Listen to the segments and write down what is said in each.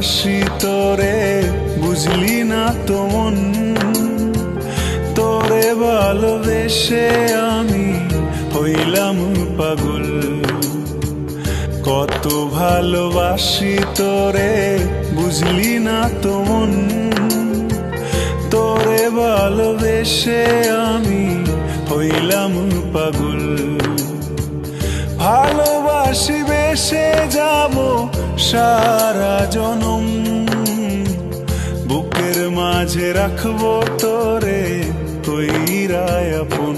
ভালোবাসি তোরে, বুঝলি না তো মন। তোরে ভালোবেসে আমি হইলাম পাগল। কত ভালোবাসি তোরে, বুঝলি না তো মন। তোরে ভালোবেসে আমি হইলাম পাগল। ভালোবাসি বেসে যাব সারা জনম, বুকের মাঝে রাখবো তোরে কইরা আপন।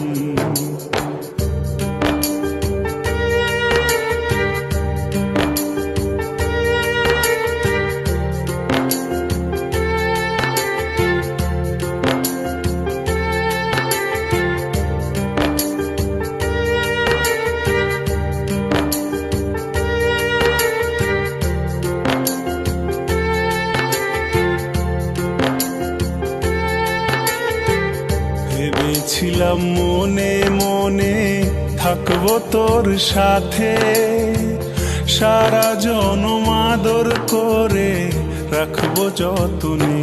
ভেবেছিলাম মনে মনে থাকবো তোর সাথে, সারা জনম আদর করে রাখবো যতনে।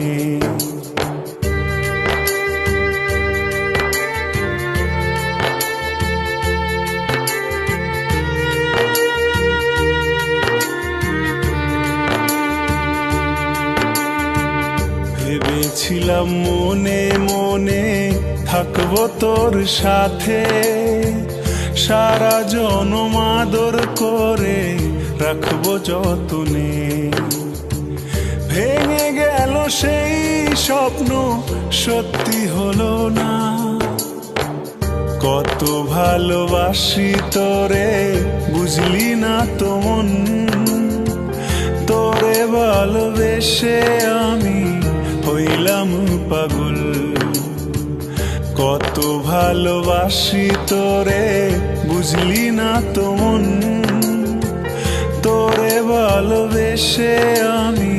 ভেবেছিলাম মনে মনে থাকবো তোর সাথে, সারা জনম আদর করে রাখবো যতনে। ভেঙে গেল সেই স্বপ্ন, সত্যি হলো না। কত ভালোবাসি তোরে, বুঝলি না তো মন। তোরে ভালোবেসে আমি হইলাম পাগল। কত ভালোবাসি তোরে, বুঝলি না তো মন। তোরে ভালোবেসে আমি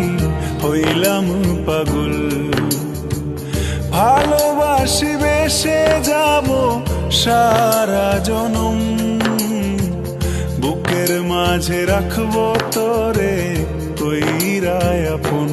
হইলাম পাগল। ভালোবাসি বেসে যাব সারা জনম, বুকের মাঝে রাখবো তোরে কইরা আপন।